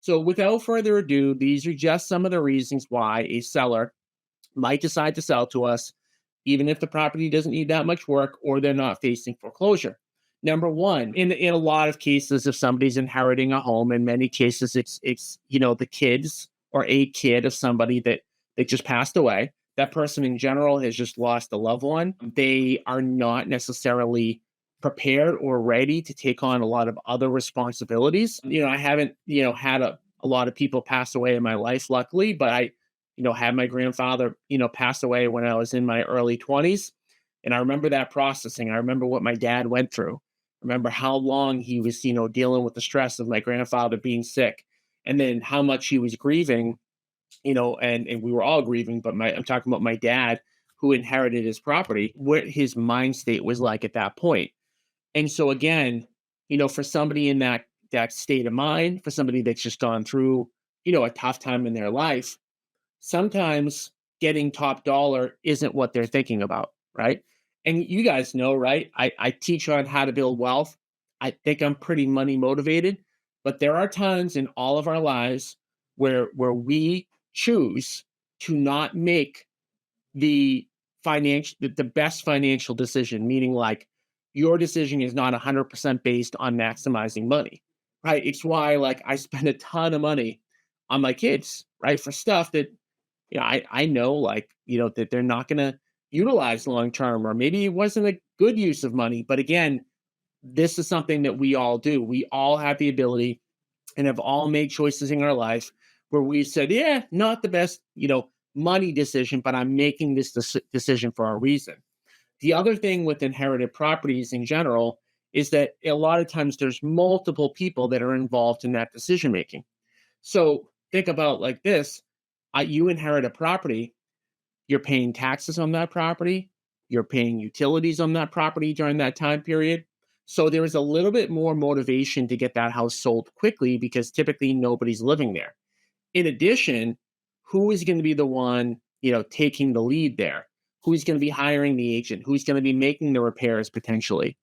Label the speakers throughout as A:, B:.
A: So without further ado, these are just some of the reasons why a seller might decide to sell to us, even if the property doesn't need that much work or they're not facing foreclosure. Number one, in a lot of cases, if somebody's inheriting a home, in many cases, it's the kids or a kid of somebody that just passed away. That person in general has just lost a loved one. They are not necessarily prepared or ready to take on a lot of other responsibilities. I haven't had a lot of people pass away in my life, luckily, but I had my grandfather, pass away when I was in my early 20s. And I remember that processing. I remember what my dad went through. I remember how long he was, dealing with the stress of my grandfather being sick, and then how much he was grieving, and we were all grieving, but I'm talking about my dad who inherited his property, what his mind state was like at that point. And so again, for somebody in that state of mind, for somebody that's just gone through, a tough time in their life, sometimes getting top dollar isn't what they're thinking about, right? And you guys know, right? I teach on how to build wealth. I think I'm pretty money motivated, but there are times in all of our lives where we choose to not make the best financial decision, meaning like your decision is not 100% based on maximizing money, right? It's why like I spend a ton of money on my kids, right? For stuff that I know, like, that they're not going to utilize long term, or maybe it wasn't a good use of money. But again, this is something that we all do. We all have the ability and have all made choices in our life where we said, yeah, not the best, money decision, but I'm making this decision for a reason. The other thing with inherited properties in general is that a lot of times there's multiple people that are involved in that decision making. So think about like this: you inherit a property, you're paying taxes on that property, you're paying utilities on that property during that time period. So there is a little bit more motivation to get that house sold quickly because typically nobody's living there. In addition, who is going to be the one, taking the lead there? Who's going to be hiring the agent? Who's going to be making the repairs potentially?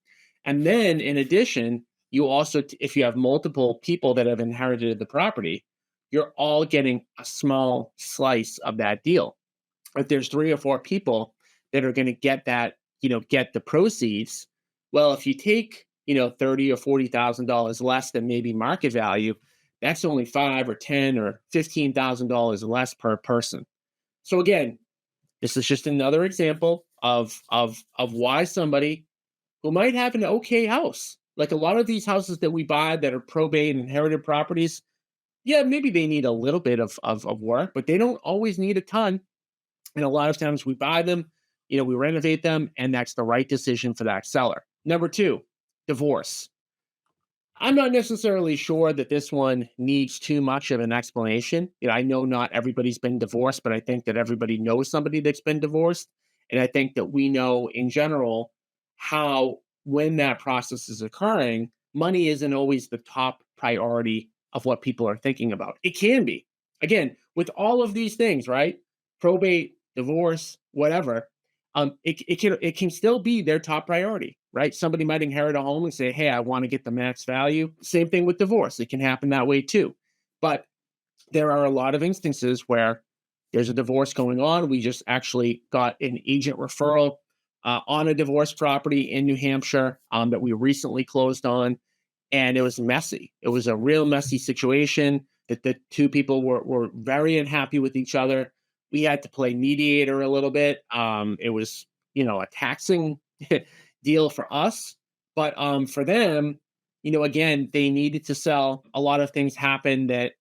A: And then in addition, you also, if you have multiple people that have inherited the property, you're all getting a small slice of that deal. If there's three or four people that are going to get that, get the proceeds, well, if you take, 30 or $40,000 less than maybe market value, that's only five or 10 or $15,000 less per person. So again, this is just another example of why somebody who might have an okay house, like a lot of these houses that we buy that are probate and inherited properties, yeah, maybe they need a little bit of work, but they don't always need a ton. And a lot of times we buy them, we renovate them, and that's the right decision for that seller. Number two, divorce. I'm not necessarily sure that this one needs too much of an explanation. I know not everybody's been divorced, but I think that everybody knows somebody that's been divorced. And I think that we know in general how, when that process is occurring, money isn't always the top priority of what people are thinking about. It can be. Again, with all of these things, right? Probate, divorce, whatever, it can still be their top priority, right? Somebody might inherit a home and say, "Hey, I want to get the max value." Same thing with divorce; it can happen that way too. But there are a lot of instances where there's a divorce going on. We just actually got an agent referral on a divorce property in New Hampshire that we recently closed on, and it was messy. It was a real messy situation that the two people were very unhappy with each other. We had to play mediator a little bit. It was, a taxing deal for us, but for them, again, they needed to sell. A lot of things happened that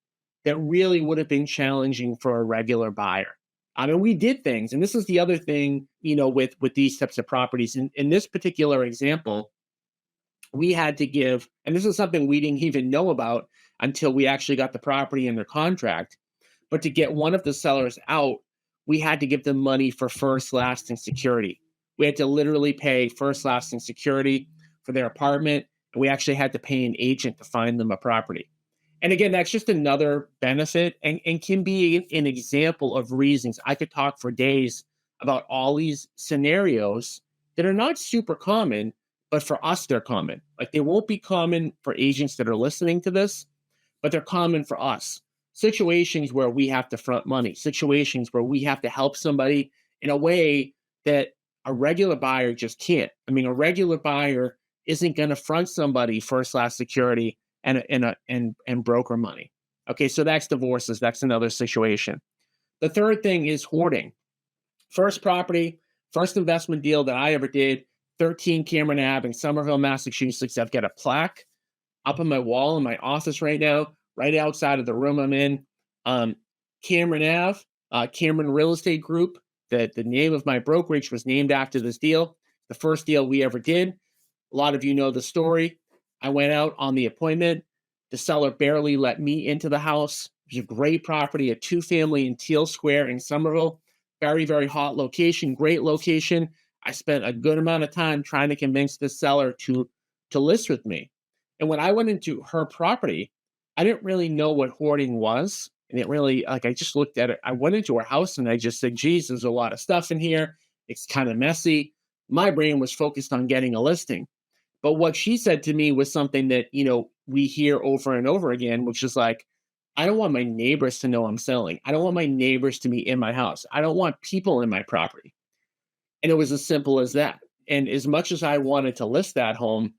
A: really would have been challenging for a regular buyer. I mean, we did things, and this is the other thing, with these types of properties. In this particular example, we had to give, and this is something we didn't even know about until we actually got the property under contract. But to get one of the sellers out, we had to give them money for first lasting security. We had to literally pay first lasting security for their apartment, and we actually had to pay an agent to find them a property. And again, that's just another benefit, and can be an example of reasons. I could talk for days about all these scenarios that are not super common, but for us, they're common. Like, they won't be common for agents that are listening to this, but they're common for us. Situations where we have to front money, situations where we have to help somebody in a way that a regular buyer just can't. I mean, a regular buyer isn't going to front somebody first class security and broker money. Okay, so that's divorces. That's another situation. The third thing is hoarding. First property, first investment deal that I ever did, 13 Cameron Ave in Somerville, Massachusetts. I've got a plaque up on my wall in my office right now, right outside of the room I'm in. Um, Cameron Ave, Cameron Real Estate Group. The name of my brokerage was named after this deal. The first deal we ever did. A lot of you know the story. I went out on the appointment. The seller barely let me into the house. It was a great property, a two-family in Teal Square in Somerville. Very, very hot location, great location. I spent a good amount of time trying to convince the seller to list with me. And when I went into her property, I didn't really know what hoarding was. And it really, like, I just looked at it. I went into her house and I just said, geez, there's a lot of stuff in here. It's kind of messy. My brain was focused on getting a listing. But what she said to me was something that, we hear over and over again, which is like, I don't want my neighbors to know I'm selling. I don't want my neighbors to be in my house. I don't want people in my property. And it was as simple as that. And as much as I wanted to list that home,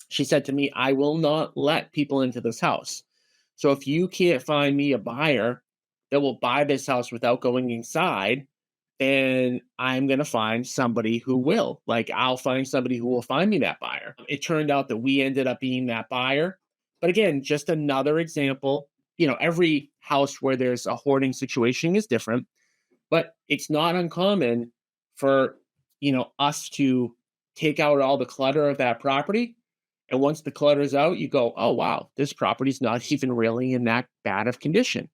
A: she said to me, I will not let people into this house. So if you can't find me a buyer that will buy this house without going inside, then I'm going to find somebody who will. Like, I'll find somebody who will find me that buyer. It turned out that we ended up being that buyer. But again, just another example. Every house where there's a hoarding situation is different, but it's not uncommon for, us to take out all the clutter of that property. And once the clutter's out, you go, oh, wow, this property's not even really in that bad of condition.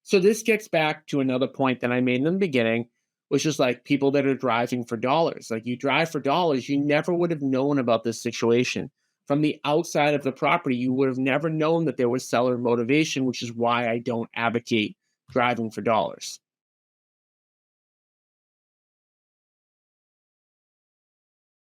A: So this gets back to another point that I made in the beginning, which is like people that are driving for dollars. Like, you drive for dollars, you never would have known about this situation. From the outside of the property, you would have never known that there was seller motivation, which is why I don't advocate driving for dollars.